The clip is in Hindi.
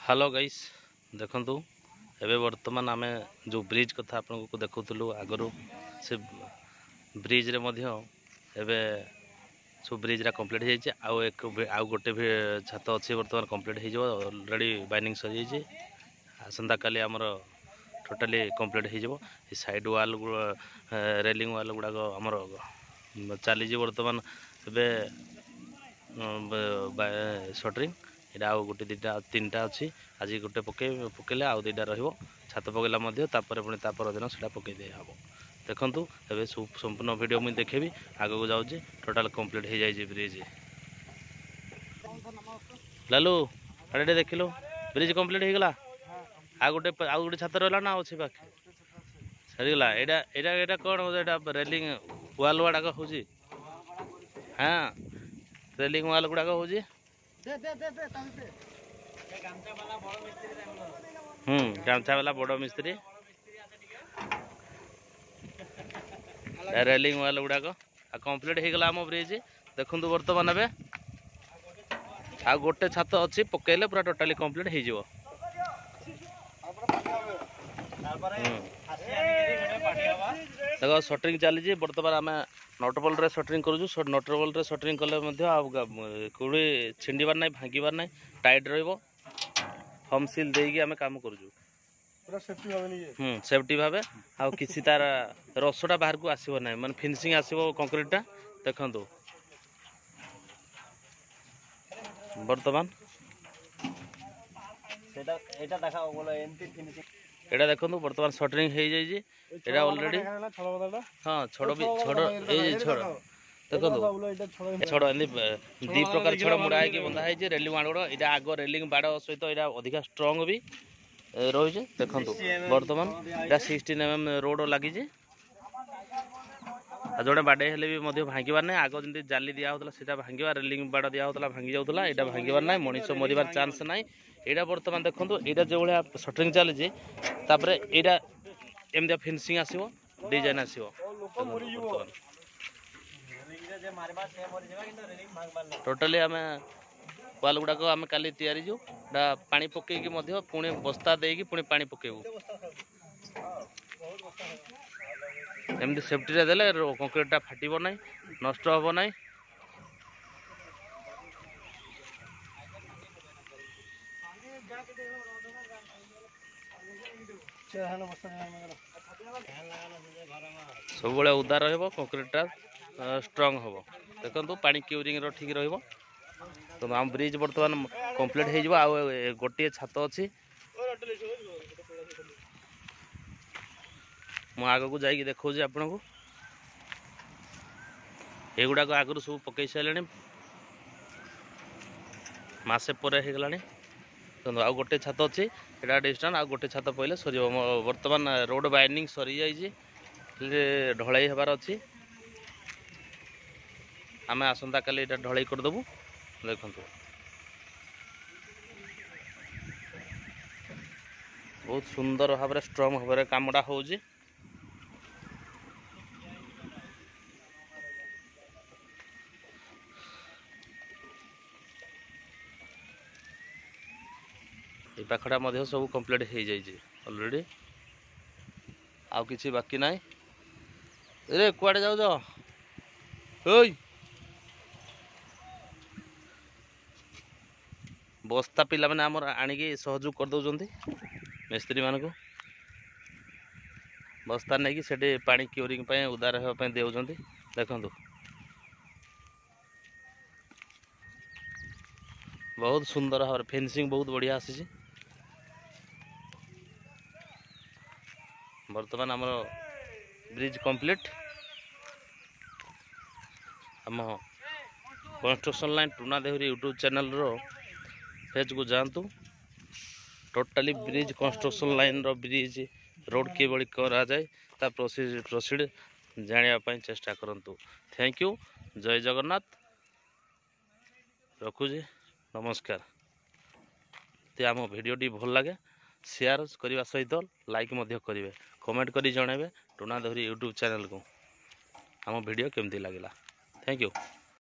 हेलो गाइस देखंतु एबे वर्तमान आमे जो ब्रिज कथा आपन को देखुतलु आगरु से ब्रिज रे मध्य एबे सो ब्रिज रा कंप्लीट होई छै आउ गोटे भी छात अछि वर्तमान कंप्लीट होई जो ऑलरेडी बाइंडिंग सरी छै आसंता काली हमर टोटली कंप्लीट होई जो ई साइड वाल रेलिंग वाल गुडा हमर चली जे वर्तमान एबे शटरिंग एटा आउ गोटे दुटा तीनटा अच्छी आज गोटे पकेले आउ दुटा रहिबो छात पकेला मध्य तापर पुणी तापर दिन सेटा पके दे हबो देखंतु एबे संपूर्ण वीडियो मुई देखेबी आगो को जाउची टोटल कंप्लीट हो जाई जे ब्रिज लालू अरे देखिलो ब्रिज कंप्लीट हो गला आउ गोटे छात रहला ना अछि बाकी सरी गला एटा एटा एटा कोन एटा रेलिंग वाल वाडा को होजी हां रेलिंग वाल गुडा को होजी दे दे दे दे तांते गामछा वाला बड़ मिस्त्री रेलिंग वाल गुडा को कंप्लीट हो गला हम ब्रिज देखंतु वर्तमान एबे आ गोटे छात अछि पकेले पूरा टोटली कंप्लीट हो जिवो देखो शटरिंग चली बर्तमान आम नटबल रे शटरिंग करूँ नटबल रे शटरिंग कले कौड़ी छिंडार ना भांगार ना टाइट रम सिल देकी आम कम कर सेफ्टी भाव आ कि तार रसटा बाहर को आसब ना माने फिनिशिंग आसो कंक्रीटा देखु बर्तमान एटा देखो बर्तमान शटरिंग हो जाए ऑलरेडी हाँ छड़ भी छड़ छड़ देखो छड़ दी प्रकार छड़ मुड़ा है बंधा है रेलिंग बाड़ गुड़ा यहाँ आग रेलिंग बाड़ सहित यहाँ अधिक स्ट्रंग भी रही देखु बर्तमान यहाँ 16 mm रोड लगी जोड़े बाड़े हेले भी भांगार ना आग जमी जाली दिया सीधा भांगा रेलिंग बाड़ दिया भांगी जाऊला यहाँ भांगार ना मनीष मरबार चान्स ना यहाँ बर्तमान देखो यहाँ जो भाया शटरिंग चली यहाँ एमती फिनिशिंग आसो डिजाइन आसो टोटाली आम वाल गुड़ाक आम काली तैयारी पानी पकईकि पुणी बस्ता देकी पुणी पानी पकेबू एमती सेफ्टी रे देले कंक्रीटा फाटिबो ना नष्ट हबो ना सब उदा रहिबो कंक्रीटा स्ट्रंग हबो देखंतु पानी क्यूरिंग रो ठीक रहिबो तो आम ब्रिज बर्तमान कंप्लीट हो जिवो आ गोटे छात अछि मु आग को जाइए देखो आपन को एगुड़ा को आगु सब पकई सारे मसे पर हो गला आ गोटे छात अच्छी एटा डिस्टेंस आ गोटे छात पहले सर बर्तमान रोड बाइंडिंग सरी जाइए ढलाई हबार अच्छी आम आसंता काली एटा ढलाई करदेबू देखु बहुत सुंदर भाव स्ट्रंग भाव कामटा हो पाखटा सब कंप्लीट हो जाए ऑलरेडी आउ किसी बाकी ना रे कुआडे जाऊ बस्ता पिला माने आमर आनिकी सहयोग कर दउजंती मिस्त्री मान को बस्ता नहीं कि सेठी पानी क्यूरिंग पे उदार होगा देउजंती देखंतु बहुत सुंदर भाव फिनिशिंग बहुत बढ़िया आसी बर्तमान आम ब्रिज कंप्लीट आम कंस्ट्रक्शन लाइन टूना देहुरी यूट्यूब चैनल रो पेज को जातु टोटाली ब्रिज कंस्ट्रक्शन लाइन रो ब्रिज रोड के बड़ी करा जाए ता प्रोसीड जानापी चेष्टा करंतु थैंक यू जय जगन्नाथ रखुजी नमस्कार ते आम भिडियोटी भल लगे शेयर करने सहित लाइक करेंगे कमेंट करी जनइबे टूना देहुरी यूट्यूब चैनल को आम वीडियो केमती लगिला थैंक यू।